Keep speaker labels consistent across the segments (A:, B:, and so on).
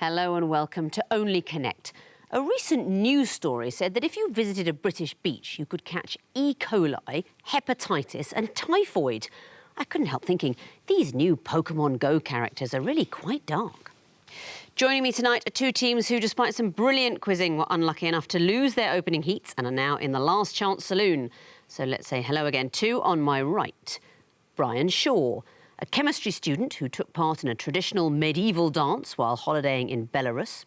A: Hello and welcome to Only Connect. A recent news story said that if you visited a British beach, you could catch E. coli, hepatitis and typhoid. I couldn't help thinking, these new Pokemon Go characters are really quite dark. Joining me tonight are two teams who, despite some brilliant quizzing, were unlucky enough to lose their opening heats and are now in the last chance saloon. So let's say hello again to, on my right, Brian Shaw, a chemistry student who took part in a traditional medieval dance while holidaying in Belarus.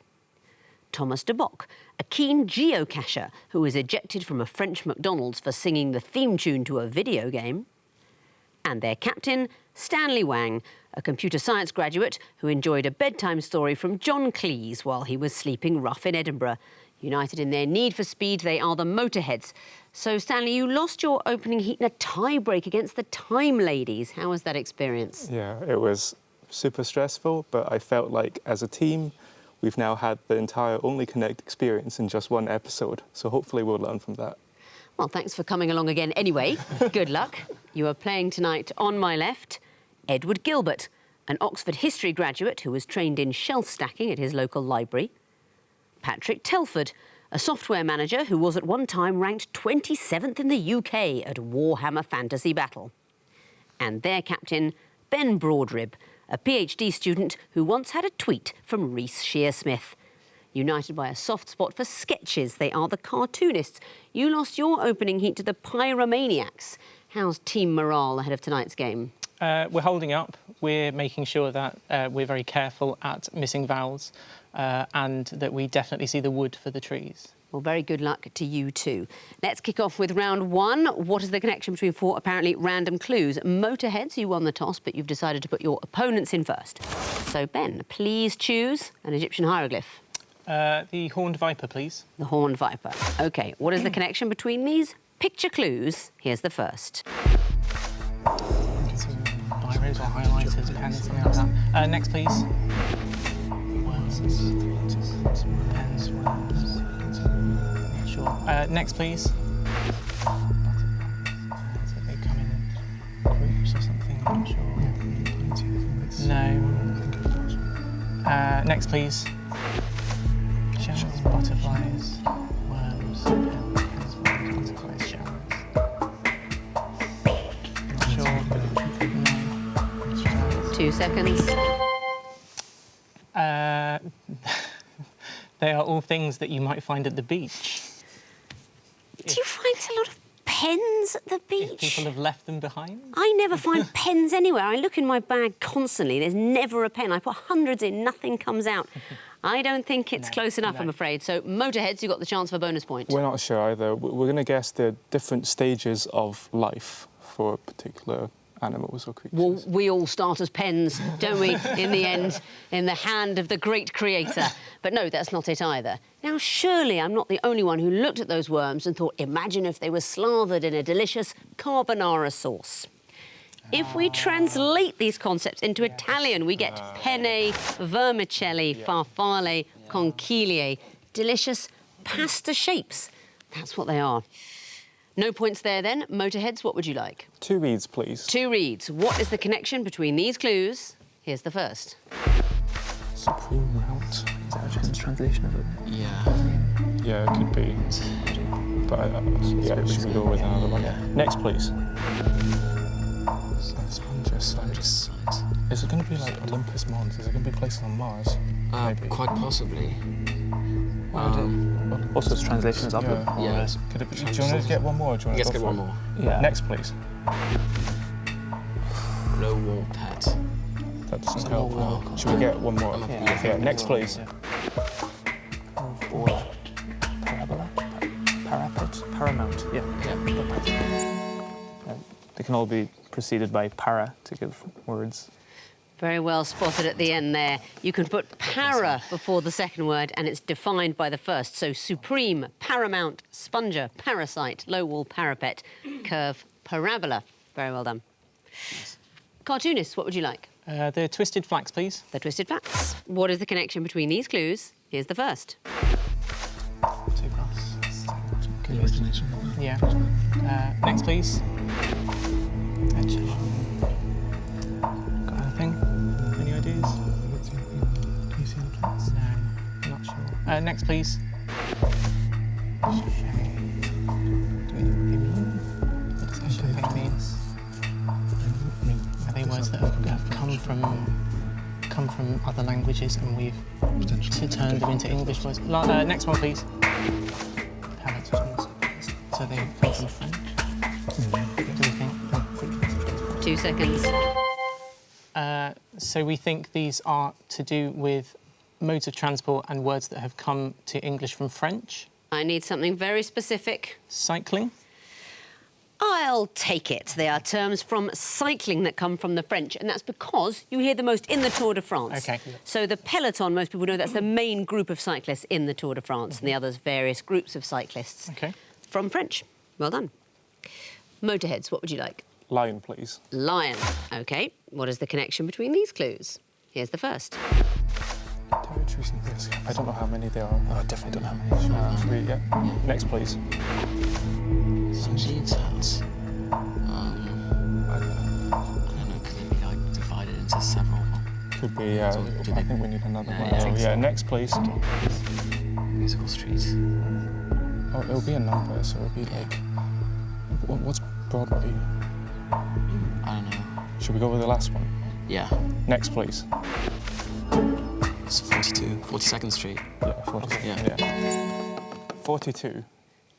A: Thomas de Bock, a keen geocacher who was ejected from a French McDonald's for singing the theme tune to a video game. And their captain, Stanley Wang, a computer science graduate who enjoyed a bedtime story from John Cleese while he was sleeping rough in Edinburgh. United in their need for speed, they are the Motorheads. So, Stanley, you lost your opening heat in a tie-break against the Time Ladies. How was that experience?
B: Yeah, it was super stressful, but I felt like as a team, we've now had the entire Only Connect experience in just one episode. So hopefully we'll learn from that.
A: Well, thanks for coming along again anyway. Good luck. You are playing tonight on my left, Edward Gilbert, an Oxford history graduate who was trained in shelf stacking at his local library. Patrick Telford, a software manager who was at one time ranked 27th in the UK at Warhammer Fantasy Battle. And their captain, Ben Broadrib, a PhD student who once had a tweet from Rhys Shearsmith. United by a soft spot for sketches, they are the Cartoonists. You lost your opening heat to the Pyromaniacs. How's team morale ahead of tonight's game?
C: We're holding up. We're making sure that we're very careful at missing vowels and that we definitely see the wood for the trees.
A: Well, very good luck to you too. Let's kick off with round one. What is the connection between four apparently random clues? Motorheads, you won the toss, but you've decided to put your opponents in first. So, Ben, please choose an Egyptian hieroglyph.
C: The horned viper, please.
A: The horned viper. OK, what is the connection between these? Picture clues. Here's the first.
C: Some biros or highlighters, pens, something like that. Next, please. Worms. Pens, worms. Not sure. Next, please. So they come in groups or something, I'm not sure. No. Next, please. Shells, butterflies, worms, pens, worms, butterflies, shells. Not sure. No.
A: 2 seconds.
C: They are all things that you might find at the beach.
A: Do you find a lot of pens at the beach?
C: If people have left them behind?
A: I never find pens anywhere. I look in my bag constantly. There's never a pen. I put hundreds in, nothing comes out. I don't think it's close enough, I'm afraid. So, Motorheads, you got the chance for a bonus point.
B: We're not sure either. We're going to guess the different stages of life for particular animals or creatures.
A: Well, we all start as pens, don't we, in the end, in the hand of the great creator. But no, that's not it either. Now, surely I'm not the only one who looked at those worms and thought, imagine if they were slathered in a delicious carbonara sauce. If we translate these concepts into Italian, we get penne, vermicelli, farfalle, conchiglie. Delicious pasta shapes. That's what they are. No points there, then. Motorheads, what would you like?
B: 2 reads, please.
A: 2 reads. What is the connection between these clues? Here's the first.
B: Supreme route.
D: Is that a Chinese translation of it?
B: Yeah. Yeah, it could be. But yeah, should we go with another one?
D: Yeah.
B: Next, please. Sponges. Is it going to be like Olympus Mons? Is it going to be places on Mars? Maybe.
D: Quite possibly.
B: Also,
D: its translation is upward.
B: Yeah. Could it be? Do you want to get one more? Or do you want
D: Let's
B: to
D: get one more.
B: Yeah. Next, please.
D: No war pet.
B: That doesn't help. Should we get one more? Yeah. Next, please.
D: Or parabola? Parapet? Paramount. Yeah. They can all be preceded by para to give words.
A: Very well spotted at the end there. You can put para before the second word and it's defined by the first. So supreme, paramount, sponger, parasite, low wall parapet, curve, parabola. Very well done. Cartoonists, what would you like?
C: The twisted flax, please.
A: The twisted flax. What is the connection between these clues? Here's the first.
C: Two grass. Yeah. Next, please. Got anything? Any ideas? No. Next, please. Are they words that have come from other languages and we've turned them into English words? Next one, please. So they come from French. Do we think?
A: 2 seconds.
C: So we think these are to do with modes of transport and words that have come to English from French.
A: I need something very specific.
C: Cycling.
A: I'll take it. They are terms from cycling that come from the French, and that's because you hear the most in the Tour de France.
C: OK.
A: So the peloton, most people know that's the main group of cyclists in the Tour de France, and the others various groups of cyclists.
C: OK.
A: From French. Well done. Motorheads, what would you like?
B: Lion, please.
A: Lion. OK. What is the connection between these clues? Here's the first.
B: Territories in this. I don't know how many there are.
D: Oh, I definitely don't know how many.
B: Three, yeah. Next, please.
E: Some seeds hats. I don't know, could it be like divided into several?
B: Could be, yeah. I think we need another one.
E: yeah.
B: So, yeah, next, please.
E: Musical streets.
B: Oh, it'll be a number, so it'll be like... What's Broadway?
E: I don't know.
B: Should we go with the last one?
E: Yeah.
B: Next, please.
E: It's 42, 42nd Street.
B: Yeah, 42.
E: Yeah.
B: 42.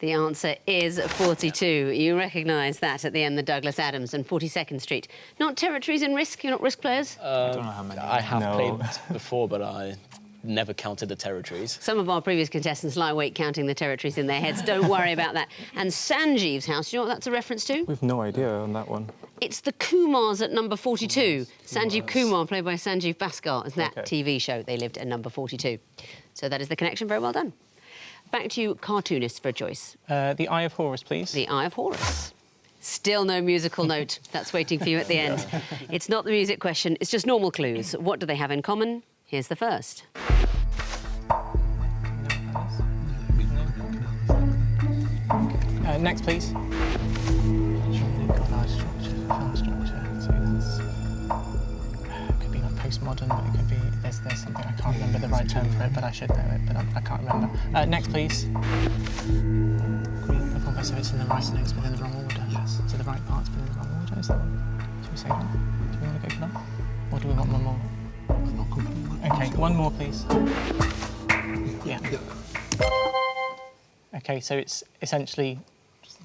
A: The answer is 42. You recognise that at the end, the Douglas Adams and 42nd Street. Not territories in Risk? You're not Risk players?
D: I don't know how many.
F: I have
B: No.
F: played before, but I never counted the territories.
A: Some of our previous contestants lie awake counting the territories in their heads. Don't worry about that. And Sanjeev's house, you know what that's a reference to?
B: We've no idea on that one.
A: It's the Kumars at number 42. Sanjeev Kumar, played by Sanjeev Bhaskar, is that
B: Okay.
A: TV show. They lived at number 42. So that is the connection. Very well done. Back to you, cartoonists, for a choice.
C: The Eye of Horus, please.
A: The Eye of Horus. Still no musical note. That's waiting for you at the end. It's not the music question, it's just normal clues. What do they have in common? Here's the first.
C: Next, please. Film structure. So that's could be like postmodern, but it could be there's something I can't remember the right term for it, but I should know it, but I can't remember. Next, please. Green performed by, so it's in the right notes but in the wrong order. Yes. So the right parts but in the wrong order. Is that one? Should we say that? Do we want to go for that, or do we want one more? Okay, one more, please. Yeah. Okay, so it's essentially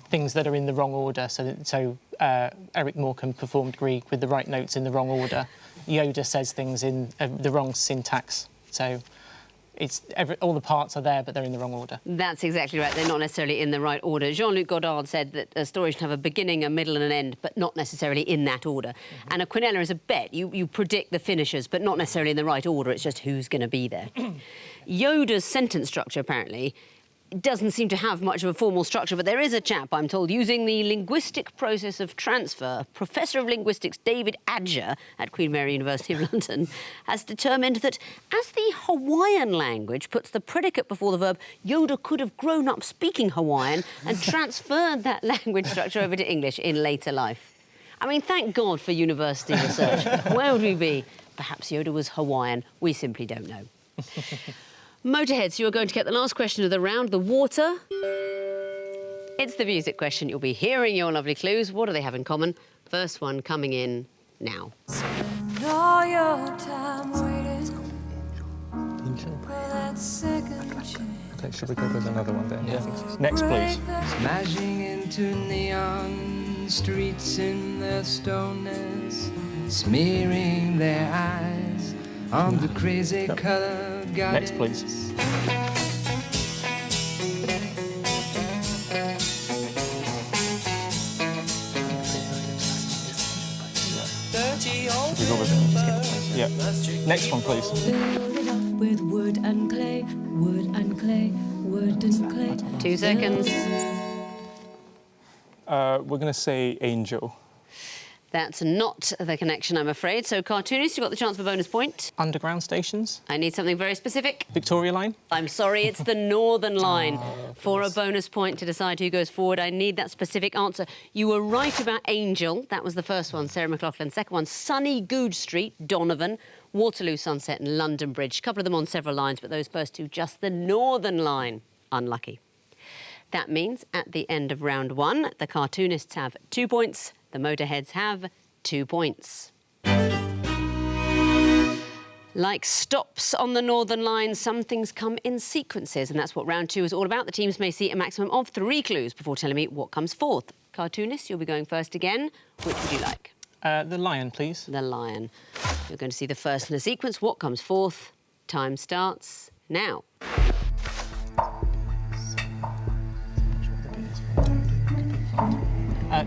C: things that are in the wrong order. So Eric Morecambe performed Grieg with the right notes in the wrong order. Yoda says things in the wrong syntax. So it's all the parts are there, but they're in the wrong order.
A: That's exactly right. They're not necessarily in the right order. Jean-Luc Godard said that a story should have a beginning, a middle and an end, but not necessarily in that order. And a quinella is a bet. You predict the finishers, but not necessarily in the right order. It's just who's going to be there. Yoda's sentence structure, apparently, doesn't seem to have much of a formal structure, but there is a chap, I'm told, using the linguistic process of transfer. Professor of Linguistics David Adger at Queen Mary University of London has determined that as the Hawaiian language puts the predicate before the verb, Yoda could have grown up speaking Hawaiian and transferred that language structure over to English in later life. I mean, thank God for university research. Where would we be? Perhaps Yoda was Hawaiian. We simply don't know. Motorheads, you are going to get the last question of the round, the water. It's the music question. You'll be hearing your lovely clues. What do they have in common? First one coming in now.
G: Spend all your time waiting for that second chance.
B: Okay, should we go with another one then?
F: Yeah.
B: Next, please.
H: Smashing into neon streets in their stoners, smearing their eyes on the crazy colored goddess.
B: Next, please. Should we go with it? Yeah. Next one, please.
G: Build it up with wood and clay, wood and clay, wood and clay.
A: 2 seconds.
B: We're going to say angel.
A: That's not the connection, I'm afraid. So, Cartoonists, you've got the chance for bonus point.
C: Underground stations.
A: I need something very specific.
C: Victoria Line.
A: I'm sorry, it's the Northern Line. For a bonus point to decide who goes forward, I need that specific answer. You were right about Angel. That was the first one, Sarah McLachlan. Second one, Sunny Goode Street, Donovan, Waterloo Sunset and London Bridge. A couple of them on several lines, but those first two, just the Northern Line. Unlucky. That means at the end of round one, the Cartoonists have 2 points, the Motorheads have 2 points. Like stops on the Northern Line, some things come in sequences, and that's what round two is all about. The teams may see a maximum of 3 clues before telling me what comes fourth. Cartoonists, you'll be going first again. Which would you like?
C: The lion, please.
A: The lion. You're going to see the first in the sequence. What comes fourth? Time starts now.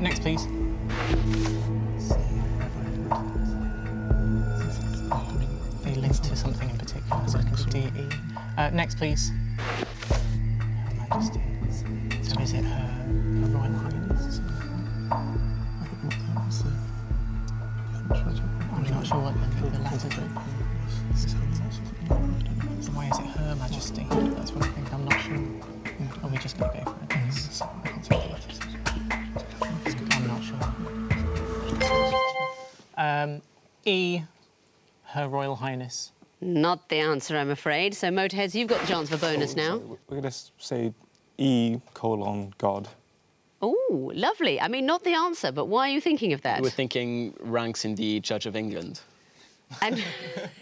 C: Next, please. They link to something in particular, so it can be D-E. Next, please. Her Majesty. So is it her Royal Highness? I'm not sure what the letters are. Why is it Her Majesty? That's what I think. I'm not sure. Are we just going to go for it? I'm not sure. E, Her Royal Highness.
A: Not the answer, I'm afraid. So, Motorheads, you've got the chance for bonus now.
B: We're going to say E:God.
A: Oh, lovely. I mean, not the answer, but why are you thinking of that?
F: We're thinking ranks in the Church of England.
A: And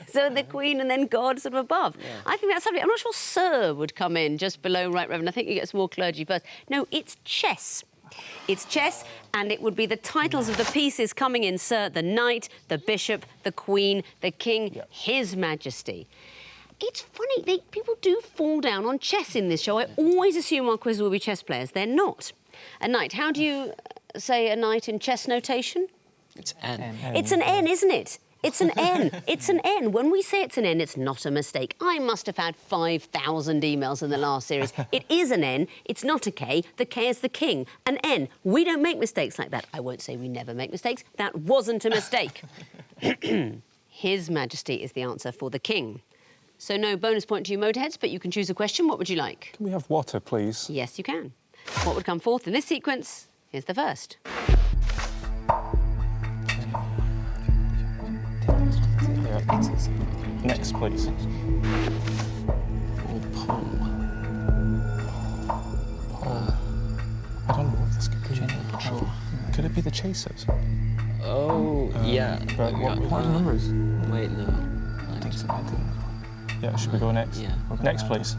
A: so the Queen and then God sort of above. Yeah. I think that's lovely. I'm not sure Sir would come in just below Right Reverend. I think you get some more clergy first. No, it's chess. It's chess, and it would be the titles of the pieces coming in, Sir, the Knight, the Bishop, the Queen, the King, His Majesty. It's funny, people do fall down on chess in this show. I always assume our quiz will be chess players. They're not. A knight. How do you say a knight in chess notation?
F: It's N.
A: It's an N, isn't it? It's an N. It's an N. When we say it's an N, it's not a mistake. I must have had 5,000 emails in the last series. It is an N. It's not a K. The K is the king. An N. We don't make mistakes like that. I won't say we never make mistakes. That wasn't a mistake. His Majesty is the answer for the king. So no bonus point to you, Motorheads, but you can choose a question. What would you like?
B: Can we have water, please?
A: Yes, you can. What would come fourth in this sequence? Here's the first.
B: Next, please.
E: Or Paul.
B: I don't know if this could be.
E: Not sure.
B: Could it be the Chasers?
F: Oh, yeah.
B: But what numbers?
F: Wait, no.
B: I think so. Yeah, should we go next?
F: Yeah.
B: Next, please.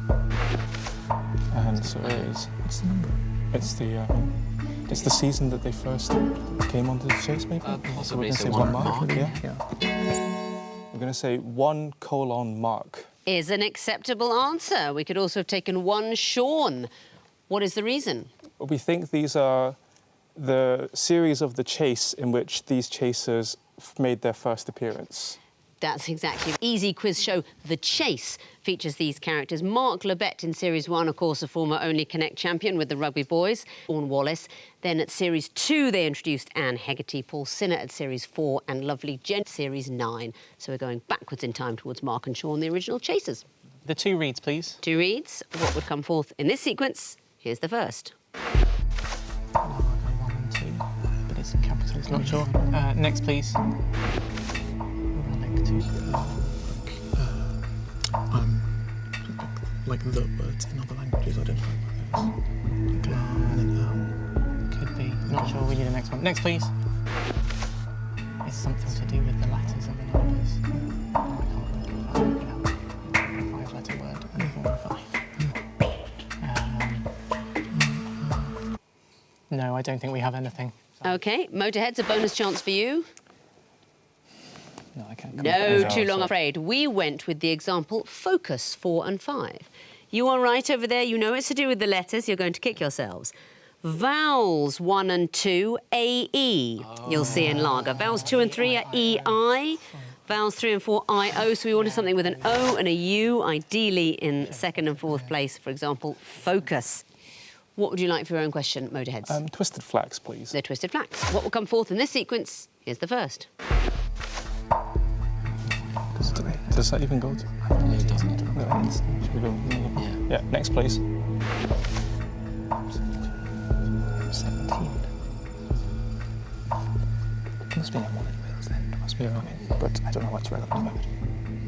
B: And so it is. What's the number? It's the season that they first came onto the chase, maybe?
F: Possibly.
B: So we're going to say 1 mark. Yeah. We're going to say 1: Mark.
A: Is an acceptable answer. We could also have taken 1 Sean. What is the reason?
B: We think these are the series of the chase in which these chasers made their first appearance.
A: That's exactly. Easy quiz show The Chase features these characters. Mark Lebet in Series 1, of course, a former Only Connect champion with the Rugby Boys, Orn Wallace. Then at Series 2, they introduced Anne Hegarty, Paul Sinner at Series 4, and Lovely Jen at Series 9. So we're going backwards in time towards Mark and Sean, the original chasers.
C: The 2 reads, please.
A: 2 reads. What would come forth in this sequence? Here's the first.
C: I'll go 1 and 2, but it's in capitals, not sure. Next, please.
D: Like the words in other languages, I don't know.
C: Could be. Not sure. We need the next one. Next, please. It's something to do with the letters and the numbers. I can't remember. 5-letter word and 4 and 5. No, I don't think we have anything.
A: OK, Motorheads, a bonus chance for you.
C: No, I can't.
A: No, too long, I'm afraid. We went with the example focus 4 and 5. You are right over there. You know it's to do with the letters. You're going to kick yourselves. Vowels 1 and 2, A-E. You'll see in Lager. Vowels 2 and 3 are E-I. Vowels 3 and 4, I-O. So we wanted something with an O and a U, ideally in second and fourth place. For example, focus. What would you like for your own question, Motorheads?
B: Twisted Flax, please.
A: The Twisted Flax. What will come forth in this sequence? Here's the first.
B: Does that even go to?
E: No, it doesn't.
B: No, should we go?
E: Yeah.
B: Yeah, next, please.
D: 17. It must be M1 anyways then. It must be,
B: Yeah.
D: but I don't know what's relevant about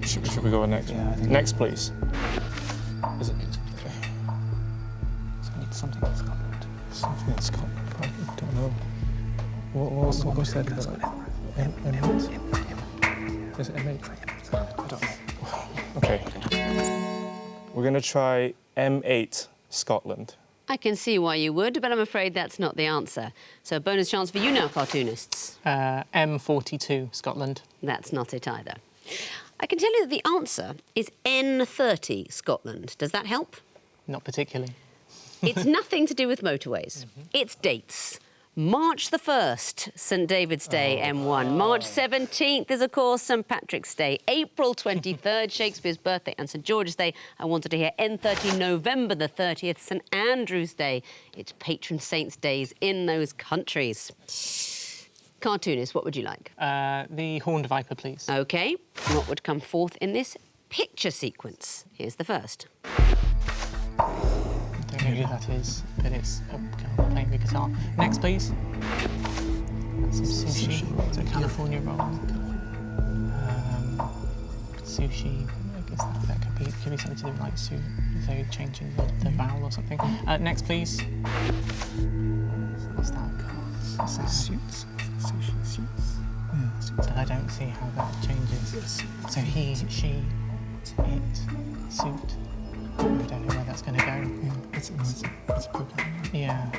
D: it.
B: Should we go next?
D: Yeah, I think
B: Next, please. Is it?
D: So I need something in Scotland.
B: Something in Scotland. I don't know. What was that? M8? Is it M8?
D: I don't know.
B: Okay. We're going to try M8 Scotland.
A: I can see why you would, but I'm afraid that's not the answer. So a bonus chance for you now, cartoonists.
C: M42, Scotland.
A: That's not it either. I can tell you that the answer is N30 Scotland. Does that help?
C: Not particularly.
A: It's nothing to do with motorways. It's dates. March the 1st, St David's Day, M1. March 17th is, of course, St Patrick's Day. April 23rd, Shakespeare's birthday and St George's Day. I wanted to hear N30, November the 30th, St Andrew's Day. It's patron saints' days in those countries. Cartoonist, what would you like?
C: The horned viper, please.
A: OK, what would come forth in this picture sequence? Here's the first.
C: I don't know who that is, but it's a girl playing the guitar. Next, please. Some sushi. It's a California roll. Sushi. I guess that could be something to do with like so changing the vowel or something. Next, please. What's that?
D: Suits. Sushi. Suits. Yeah, suits.
C: But I don't see how that changes. So he, she, it, suit. I don't know where that's going to go.
D: Yeah, it's a program.
C: Yeah.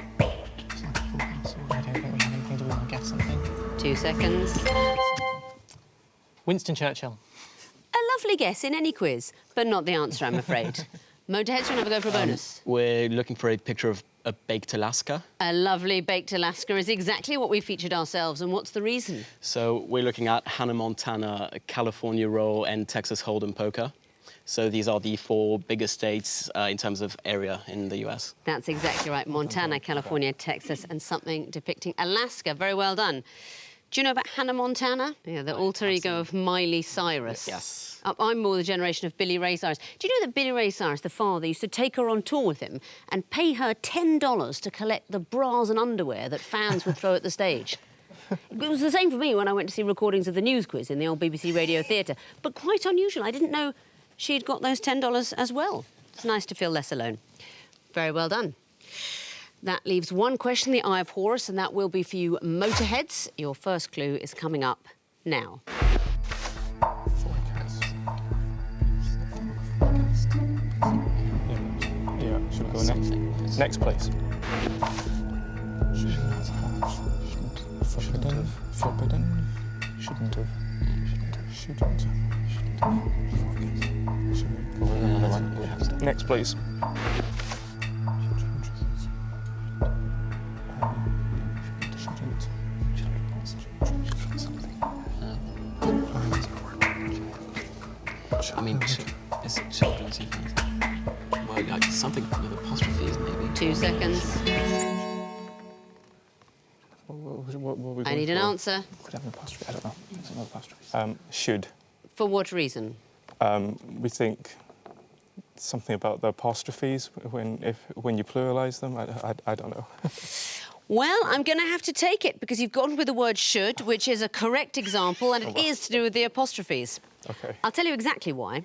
D: It's like a full house.
C: I don't think we have anything to do with guess something.
A: 2 seconds.
C: Winston Churchill.
A: A lovely guess in any quiz, but not the answer, I'm afraid. Motorheads, do you want to have a go for a bonus?
F: We're looking for a picture of a baked Alaska.
A: A lovely baked Alaska is exactly what we featured ourselves, and what's the reason?
F: So we're looking at Hannah Montana, California Roll, and Texas Hold'em Poker. So these are the 4 biggest states in terms of area in the US.
A: That's exactly right. Montana, California, Texas, and something depicting Alaska. Very well done. Do you know about Hannah Montana? Yeah, the alter ego of Miley Cyrus.
F: Yes.
A: I'm more the generation of Billy Ray Cyrus. Do you know that Billy Ray Cyrus, the father, used to take her on tour with him and pay her $10 to collect the bras and underwear that fans would throw at the stage? It was the same for me when I went to see recordings of the news quiz in the old BBC Radio Theatre. But quite unusual. I didn't know she'd got those $10 as well. It's nice to feel less alone. Very well done. That leaves one question, the Eye of Horus, and that will be for you, Motorheads. Your first clue is coming up now.
B: Forecast. Yeah. Should we go next? Next, please. Forbidden. Shouldn't have. Should we go with another one? Next, please.
E: I mean, is it children's even? Well, like something with apostrophes, maybe.
A: 2 seconds.
B: What were we
A: I
B: going
A: need an
B: for?
A: answer.
D: Could have an apostrophe. I don't know. There's no apostrophes.
B: Should.
A: For what reason?
B: We think something about the apostrophes when you pluralise them. I don't know.
A: Well, I'm going to have to take it because you've gone with the word should, which is a correct example, and it is to do with the apostrophes.
B: Okay.
A: I'll tell you exactly why.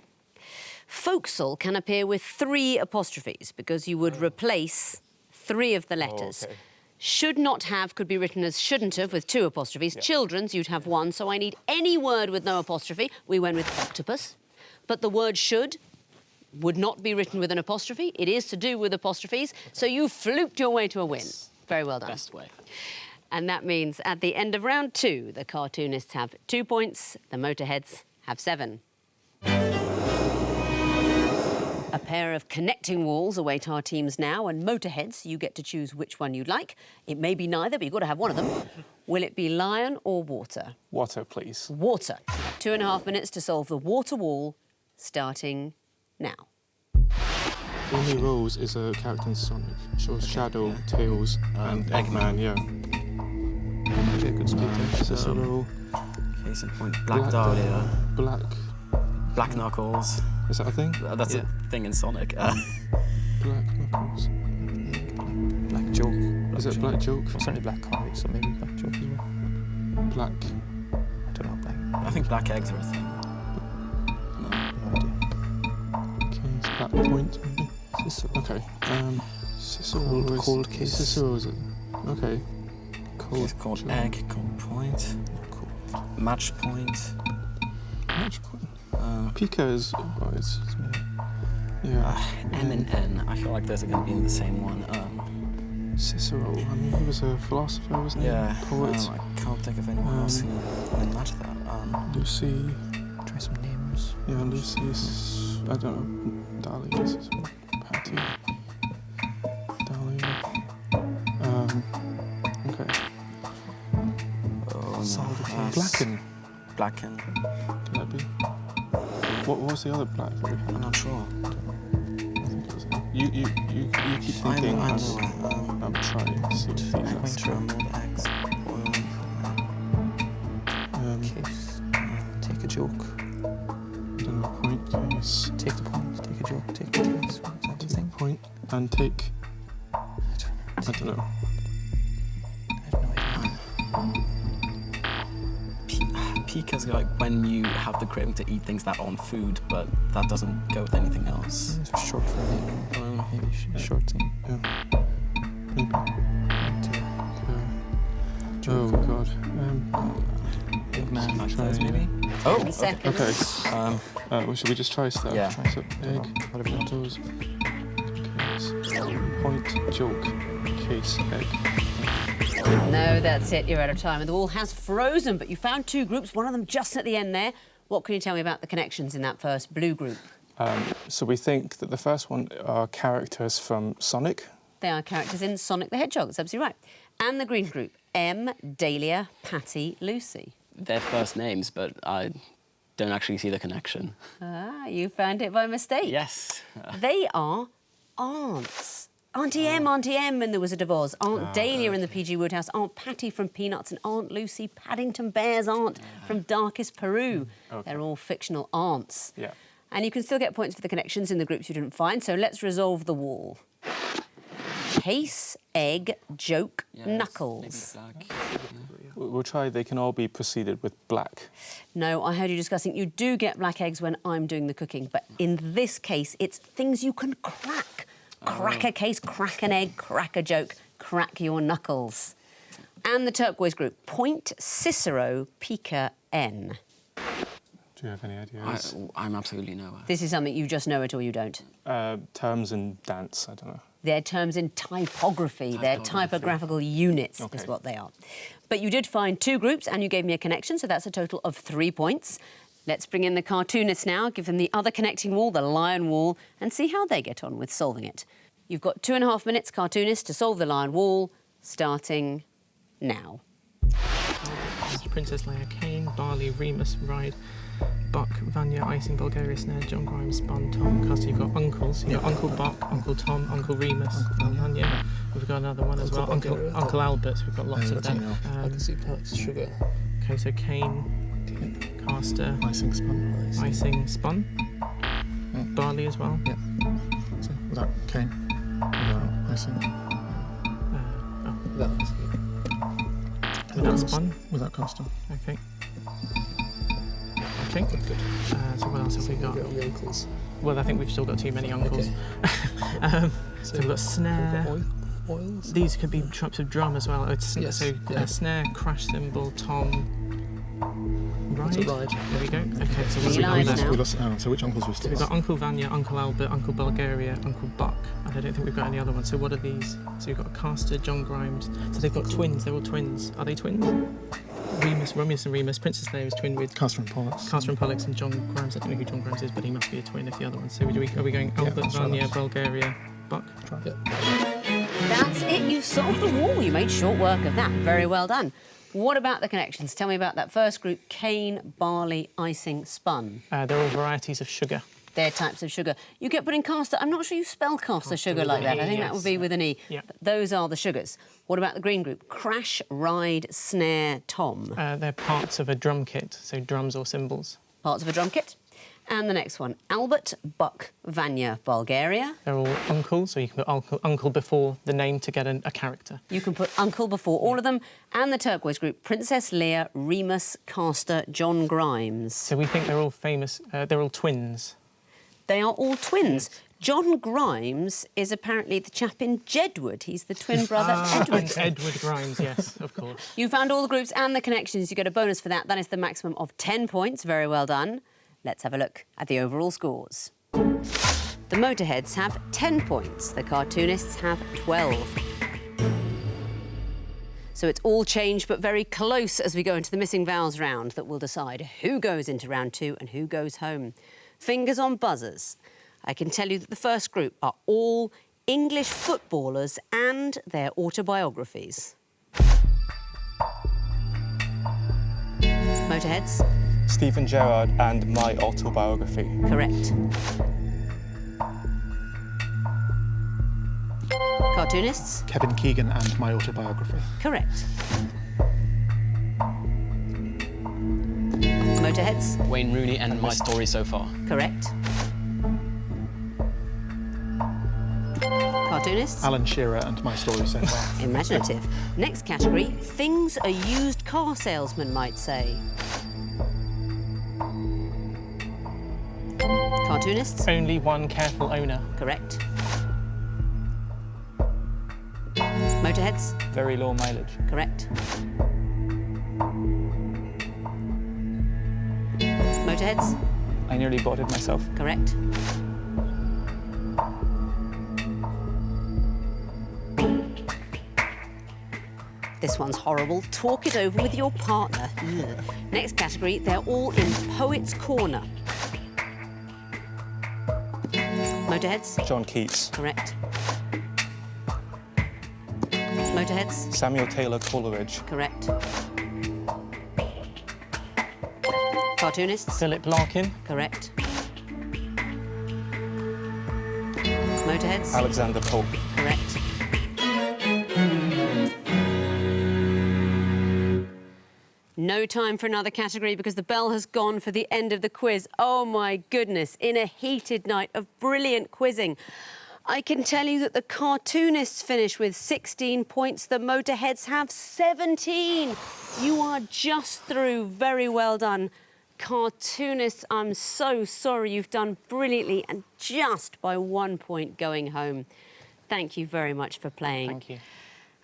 A: Folksal can appear with 3 apostrophes because you would replace 3 of the letters.
B: okay.
A: Should not have could be written as shouldn't have with 2 apostrophes.
B: Yeah.
A: Children's, you'd have 1, so I need any word with no apostrophe. We went with octopus. But the word should would not be written with an apostrophe. It is to do with apostrophes, so you fluked your way to a win. Very well done.
F: Best way.
A: And that means at the end of round 2, the cartoonists have 2 points, the Motorheads have 7. A pair of connecting walls await our teams now, and Motorheads, you get to choose which one you'd like. It may be neither, but you've got to have one of them. Will it be lion or water?
B: Water, please.
A: Water. 2.5 minutes to solve the water wall, starting now.
B: Only Rose is a character in Sonic. Shows Shadow, Tails, and Eggman, yeah.
D: Okay, good speed there.
B: Cicero,
F: Case in point, Black Dahlia, Black Knuckles.
B: is that a thing?
F: That's a thing in Sonic.
B: Black Knuckles.
D: Black Joke.
B: Is it Black Joke?
D: Well, certainly Black Comedy, so maybe Black Joke as well.
B: Black.
D: I don't know, Black.
F: I think black eggs are a thing.
D: No idea.
B: Case, Black Point, maybe?
D: Cicero.
B: Okay. Cicero
D: Cold case.
B: Cicero is it? Okay.
F: It's called
B: Joke.
F: egg, called point, match point.
B: Match Point. Pika is. Oh, it's yeah.
F: M and N. I feel like those are going to be in the same one.
B: Cicero. I mean, he was a philosopher, wasn't he?
F: Yeah.
B: Poet.
F: I can't think of anyone else who would match that.
B: Lucy.
D: Try some names.
B: Yeah, Lucy's. I don't know. Dahlia's as well. Patty. Dahlia. Okay.
F: Oh,
B: Solid
F: no.
B: case. Blacken.
F: Blacken.
B: Could that be? What was the other black that we had?
F: I'm not sure.
B: I think it was. You keep thinking.
F: I
B: I'm
F: know.
B: trying to see if these are.
F: Egg, scrambled eggs, boiled.
D: Case. Take a joke.
B: I don't know. Point, case.
D: Take the point. Take a joke. Take a case. What is that the thing?
B: Point and take. I don't know.
D: I have no idea.
F: Pika's like when you have the craving to eat things that aren't food, but that doesn't go with anything else.
D: It's short for a name. Maybe short thing.
B: Yeah. Maybe. Oh God.
F: Big man like
B: try,
F: those, maybe?
B: Oh,
A: Any seconds.
B: okay. Well, should we just try stuff?
F: Yeah.
B: So, egg, whatever that does. Case. Point, joke, case, egg.
A: No, that's it. You're out of time. And the wall has frozen, but you found two groups, one of them just at the end there. What can you tell me about the connections in that first blue group?
B: So we think that the first one are characters from Sonic.
A: They are characters in Sonic the Hedgehog. That's absolutely right. And the green group, M, Dahlia, Patty, Lucy.
F: They're first names, but I don't actually see the connection.
A: Ah, you found it by mistake.
F: Yes.
A: They are aunts. Auntie M, and there was a Oz. Aunt Dahlia in the PG Woodhouse, Aunt Patty from Peanuts, and Aunt Lucy, Paddington Bear's aunt from Darkest Peru.
B: Okay.
A: They're all fictional aunts.
B: Yeah.
A: And you can still get points for the connections in the groups you didn't find, so let's resolve the wall. Case, egg, joke, knuckles.
B: We'll try. They can all be preceded with black.
A: No, I heard you discussing you do get black eggs when I'm doing the cooking, but in this case, it's things you can crack. Crack a case, crack an egg, crack a joke, crack your knuckles. And the turquoise group, Point, Cicero, Pika, N.
B: Do you have any ideas?
F: I'm absolutely nowhere.
A: This is something you just know it or you don't.
B: Terms in dance, I don't know.
A: They're terms in typography. They're typographical units is
B: Okay.
A: what they are. But you did find two groups and you gave me a connection, so that's a total of 3 points. Let's bring in the cartoonists now, give them the other connecting wall, the lion wall, and see how they get on with solving it. You've got 2.5 minutes, cartoonists, to solve the lion wall, starting now.
C: Princess Leia, Kane, Barley, Remus, Ride, Buck, Vanya, Icing, Bulgaria, Snare, John Grimes, Spun, Tom, Custer. You've got uncles. You've got Uncle Buck, Uncle Tom, Uncle Remus, Vanya. We've got another one as well. Uncle Albert. We've got lots of them.
D: I can see Perks, Sugar.
C: Okay, so Kane, Caster,
D: Icing, Spun.
C: Icing, Spun, Barley as well.
D: Yeah. So, without Kane. Without Icing. Without Icing.
C: Without Spun.
D: Without Caster.
C: Okay. Okay. Good. So what else have we got?
D: The uncles.
C: Well, I think we've still got too many uncles.
D: Okay.
C: So we've got snare.
D: Oils?
C: These could be types of drum as well. It's,
D: Yes,
C: So
D: yeah.
C: snare, crash cymbal, tom, ride.
D: It's a ride.
C: There we go. Okay, so what
A: We
C: have
A: lied
C: we got
A: now.
D: We lost, so which uncles we
C: So
D: still
C: we've
D: got?
C: got Uncle Vanya, Uncle Albert, Uncle Bulgaria, Uncle Buck, and I don't think we've got any other ones. So what are these? So you've got Caster, John Grimes. So they've got twins. They're all twins. Are they twins? Romulus and Remus. Princess Leia is twin with
D: Caster and Pollux.
C: Caster and Pollux, and John Grimes. I don't know who John Grimes is, but he must be a twin if the other one. So are we going Albert,
D: let's try
C: Vanya,
D: those.
C: Bulgaria, Buck?
D: Yeah.
A: That's it. You solved the wall. You made short work of that. Very well done. What about the connections? Tell me about that first group, Cane, Barley, Icing, Spun.
C: They're all varieties of sugar.
A: They're types of sugar. You get put in caster. I'm not sure you spell caster sugar like that. I think that would be with an E.
C: Yeah.
A: But those are the sugars. What about the green group? Crash, ride, snare, tom.
C: They're parts of a drum kit, so drums or cymbals.
A: Parts of a drum kit. And the next one, Albert, Buck, Vanya, Bulgaria.
C: They're all uncle, so you can put uncle before the name to get a character.
A: You can put uncle before all of them. And the turquoise group, Princess Leia, Remus, Caster, John Grimes.
C: So we think they're all famous, they're all twins.
A: They are all twins. John Grimes is apparently the chap in Jedward. He's the twin brother Edward.
C: Edward Grimes, yes, of course.
A: You found all the groups and the connections. You get a bonus for that. That is the maximum of 10 points. Very well done. Let's have a look at the overall scores. The Motorheads have 10 points. The Cartoonists have 12. So it's all changed, but very close as we go into the missing vowels round that will decide who goes into round 2 and who goes home. Fingers on buzzers. I can tell you that the first group are all English footballers and their autobiographies. Motorheads?
B: Stephen Gerrard and my autobiography.
A: Correct. Cartoonists?
I: Kevin Keegan and my autobiography.
A: Correct. Motorheads?
F: Wayne Rooney and My Story So Far.
A: Correct. Cartoonists?
I: Alan Shearer and my story so far.
A: Imaginative. Next category, things a used car salesman might say. Cartoonists?
C: Only one careful owner.
A: Correct. Motorheads?
D: Very low mileage.
A: Correct. Motorheads?
D: I nearly bought it myself.
A: Correct. This one's horrible. Talk it over with your partner. Ugh. Next category, they're all in Poet's Corner. Motorheads?
B: John Keats.
A: Correct. Motorheads?
B: Samuel Taylor Coleridge.
A: Correct. Cartoonists?
C: Philip Larkin.
A: Correct. Motorheads?
B: Alexander Pope.
A: Correct. No time for another category because the bell has gone for the end of the quiz. Oh my goodness, in a heated night of brilliant quizzing. I can tell you that the Cartoonists finish with 16 points. The Motorheads have 17. You are just through. Very well done. Cartoonists, I'm so sorry. You've done brilliantly and just by 1 point going home. Thank you very much for playing.
C: Thank you.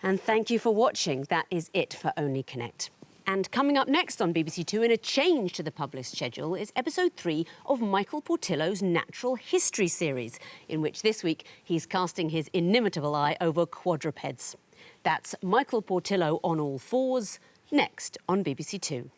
A: And thank you for watching. That is it for Only Connect. And coming up next on BBC Two, in a change to the published schedule, is episode 3 of Michael Portillo's Natural History series, in which this week he's casting his inimitable eye over quadrupeds. That's Michael Portillo on all fours, next on BBC Two.